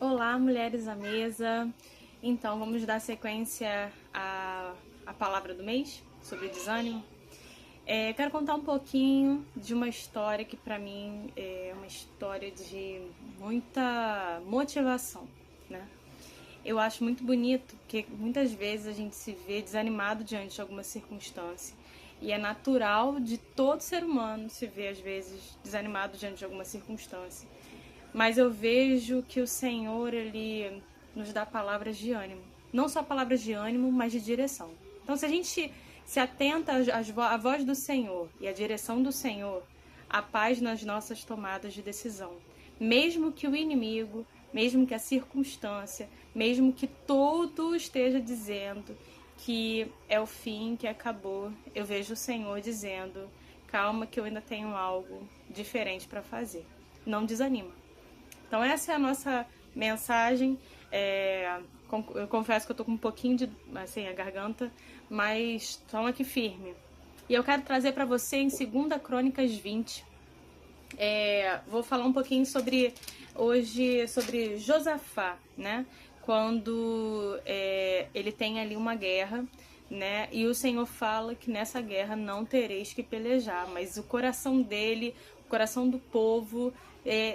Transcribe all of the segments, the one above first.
Olá, mulheres à mesa. Então, vamos dar sequência à palavra do mês sobre desânimo. Quero contar um pouquinho de uma história que para mim é uma história de muita motivação, né? Eu acho muito bonito porque muitas vezes a gente se vê desanimado diante de alguma circunstância. E é natural de todo ser humano se ver, às vezes, desanimado diante de alguma circunstância. Mas eu vejo que o Senhor, Ele nos dá palavras de ânimo. Não só palavras de ânimo, mas de direção. Então, se a gente se atenta à voz do Senhor e à direção do Senhor, há paz nas nossas tomadas de decisão. Mesmo que o inimigo, mesmo que a circunstância, mesmo que tudo esteja dizendo que é o fim, que acabou, eu vejo o Senhor dizendo: calma, que eu ainda tenho algo diferente para fazer. Não desanima. Então essa é a nossa mensagem. Eu confesso que eu tô com um pouquinho de, assim, a garganta, mas estão aqui firme. E eu quero trazer para você em 2 Crônicas 20. Vou falar um pouquinho hoje sobre Josafá, né? Quando ele tem ali uma guerra, né? E o Senhor fala que nessa guerra não tereis que pelejar, mas o coração dele, o coração do povo,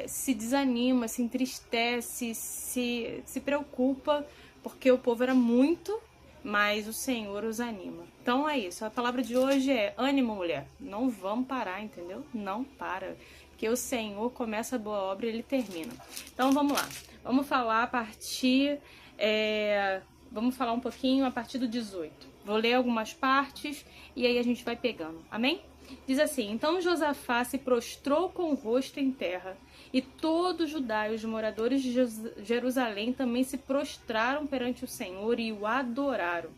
se desanima, se entristece, se preocupa, porque o povo era muito, mas o Senhor os anima. Então é isso, a palavra de hoje é ânimo, mulher. Não vamos parar, entendeu? Não para, porque o Senhor começa a boa obra e Ele termina. Então vamos lá, vamos falar a partir, vamos falar um pouquinho a partir do 18. Vou ler algumas partes e aí a gente vai pegando, amém? Diz assim: então Josafá se prostrou com o rosto em terra, e todo Judá e os moradores de Jerusalém também se prostraram perante o Senhor e o adoraram.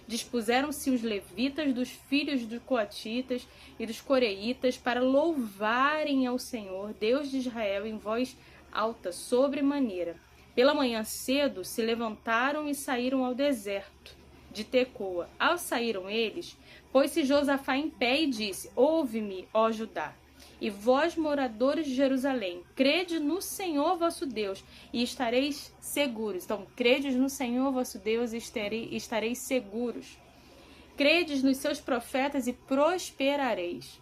Dispuseram-se os levitas dos filhos dos coatitas e dos coreitas para louvarem ao Senhor, Deus de Israel, em voz alta, sobremaneira. Pela manhã cedo se levantaram e saíram ao deserto de Tecoa. Ao saíram eles, pôs-se Josafá em pé e disse: ouve-me, ó Judá, e vós, moradores de Jerusalém, crede no Senhor vosso Deus e estareis seguros. Então, credes no Senhor vosso Deus e estareis seguros. Credes nos seus profetas e prosperareis.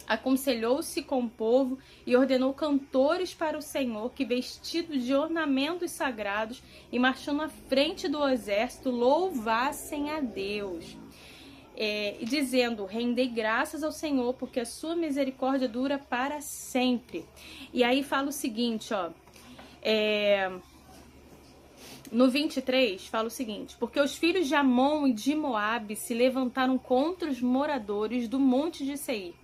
Aconselhou-se com o povo e ordenou cantores para o Senhor que, vestidos de ornamentos sagrados e marchando à frente do exército, louvassem a Deus. E dizendo: rendei graças ao Senhor, porque a sua misericórdia dura para sempre. E aí fala o seguinte, ó, no 23 fala o seguinte: porque os filhos de Amon e de Moabe se levantaram contra os moradores do monte de Seir,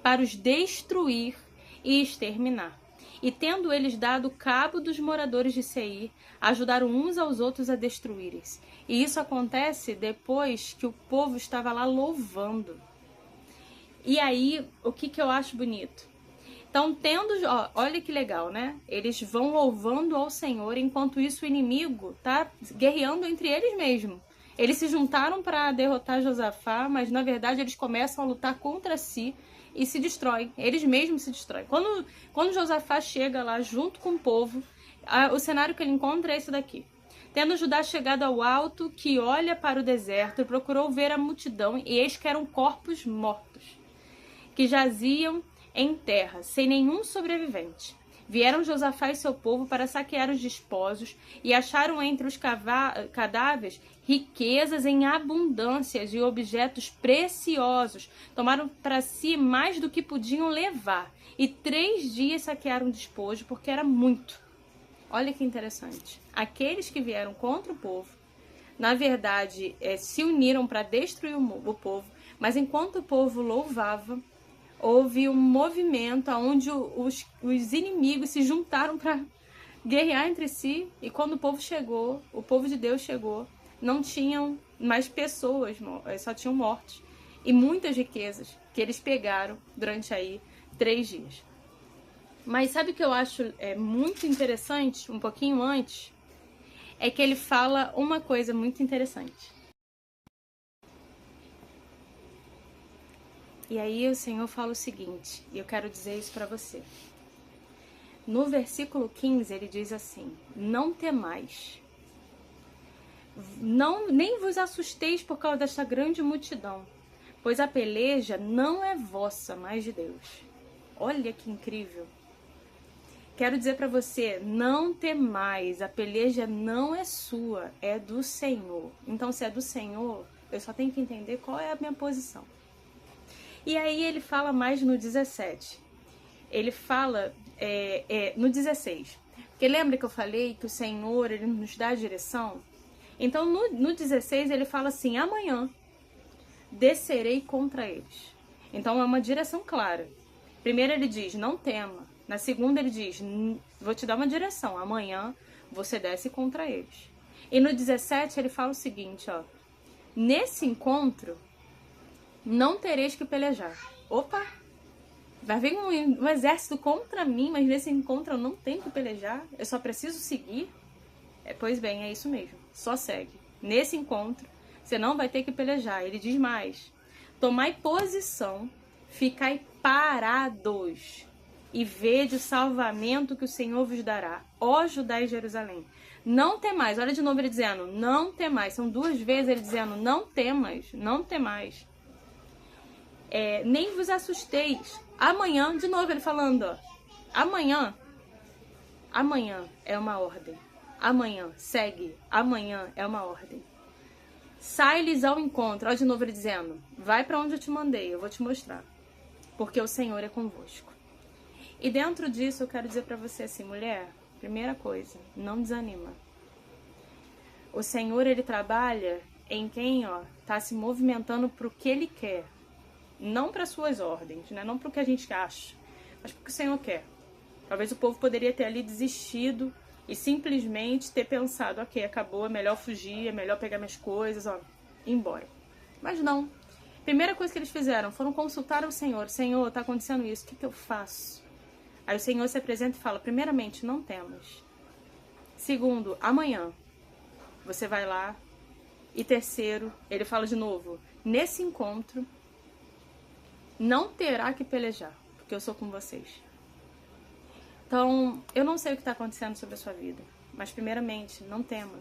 para os destruir e exterminar. E tendo eles dado cabo dos moradores de Seir, ajudaram uns aos outros a destruírem-se. E isso acontece depois que o povo estava lá louvando. E aí, o que eu acho bonito? Então, olha que legal, né? Eles vão louvando ao Senhor, enquanto isso o inimigo tá guerreando entre eles mesmos. Eles se juntaram para derrotar Josafá, mas na verdade eles começam a lutar contra si e se destroem. Eles mesmos se destroem. Quando Josafá chega lá junto com o povo, o cenário que ele encontra é esse daqui. Tendo Judá chegado ao alto, que olha para o deserto, procurou ver a multidão, e eis que eram corpos mortos, que jaziam em terra, sem nenhum sobrevivente. Vieram Josafá e seu povo para saquear os despojos e acharam entre os cadáveres riquezas em abundâncias e objetos preciosos. Tomaram para si mais do que podiam levar e 3 dias saquearam o despojo, porque era muito. Olha que interessante. Aqueles que vieram contra o povo, na verdade, se uniram para destruir o povo, mas enquanto o povo louvava, houve um movimento onde os inimigos se juntaram para guerrear entre si, e quando o povo chegou, o povo de Deus chegou, não tinham mais pessoas, só tinham mortes e muitas riquezas que eles pegaram durante aí 3 dias. Mas sabe o que eu acho muito interessante, um pouquinho antes? É que ele fala uma coisa muito interessante. E aí o Senhor fala o seguinte, e eu quero dizer isso para você. No versículo 15 ele diz assim: não temais, nem vos assusteis por causa desta grande multidão, pois a peleja não é vossa, mas de Deus. Olha que incrível. Quero dizer para você, não temais, a peleja não é sua, é do Senhor. Então, se é do Senhor, eu só tenho que entender qual é a minha posição. E aí ele fala mais no 17. Ele fala no 16. Porque lembra que eu falei que o Senhor, ele nos dá a direção? Então, no 16, ele fala assim: amanhã descerei contra eles. Então, é uma direção clara. Primeiro ele diz, não tema. Na segunda ele diz, vou te dar uma direção. Amanhã você desce contra eles. E no 17 ele fala o seguinte, ó. Nesse encontro, não tereis que pelejar. Opa! Vai vir um exército contra mim, mas nesse encontro eu não tenho que pelejar. Eu só preciso seguir. Pois bem, é isso mesmo. Só segue. Nesse encontro, você não vai ter que pelejar. Ele diz mais. Tomai posição, ficai parados e vede o salvamento que o Senhor vos dará, ó Judá e Jerusalém. Não temais. Olha de novo ele dizendo, não temais. São 2 vezes ele dizendo, não temas, não temais. Nem vos assusteis. Amanhã, de novo ele falando, ó, amanhã é uma ordem. Amanhã, segue. Amanhã é uma ordem. Sai-lhes ao encontro. Olha de novo ele dizendo, vai para onde eu te mandei, eu vou te mostrar. Porque o Senhor é convosco. E dentro disso eu quero dizer para você assim, mulher, primeira coisa, não desanima. O Senhor, ele trabalha em quem, ó, tá se movimentando pro que ele quer. Não para suas ordens, né? Não pro que a gente acha, mas pro que o Senhor quer. Talvez o povo poderia ter ali desistido e simplesmente ter pensado, ok, acabou, é melhor fugir, é melhor pegar minhas coisas, ó, ir embora. Mas não. Primeira coisa que eles fizeram, foram consultar o Senhor. Senhor, tá acontecendo isso, o que eu faço? Aí o Senhor se apresenta e fala, primeiramente, não temas. Segundo, amanhã você vai lá. E terceiro, ele fala de novo, nesse encontro não terá que pelejar, porque eu sou com vocês. Então, eu não sei o que está acontecendo sobre a sua vida, mas primeiramente, não tema.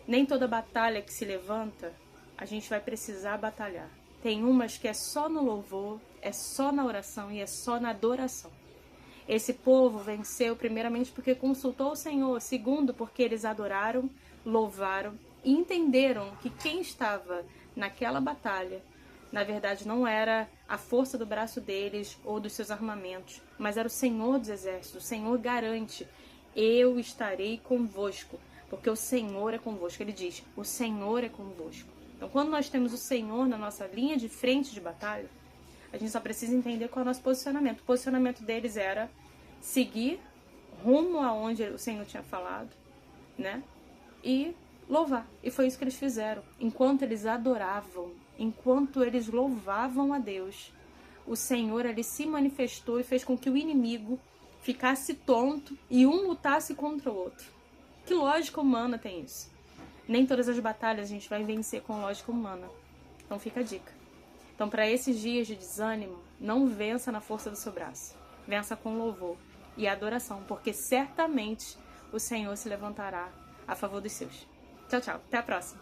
Nem toda batalha que se levanta, a gente vai precisar batalhar. Tem umas que é só no louvor, é só na oração e é só na adoração. Esse povo venceu primeiramente porque consultou o Senhor, segundo porque eles adoraram, louvaram e entenderam que quem estava naquela batalha, na verdade não era a força do braço deles ou dos seus armamentos, mas era o Senhor dos Exércitos. O Senhor garante, eu estarei convosco, porque o Senhor é convosco. Ele diz, o Senhor é convosco. Então quando nós temos o Senhor na nossa linha de frente de batalha, a gente só precisa entender qual é o nosso posicionamento. O posicionamento deles era seguir rumo aonde o Senhor tinha falado, né? E louvar. E foi isso que eles fizeram. Enquanto eles adoravam, enquanto eles louvavam a Deus, o Senhor ali se manifestou e fez com que o inimigo ficasse tonto e um lutasse contra o outro. Que lógica humana tem isso? Nem todas as batalhas a gente vai vencer com lógica humana. Então fica a dica. Então, para esses dias de desânimo, não vença na força do seu braço. Vença com louvor e adoração, porque certamente o Senhor se levantará a favor dos seus. Tchau, tchau. Até a próxima.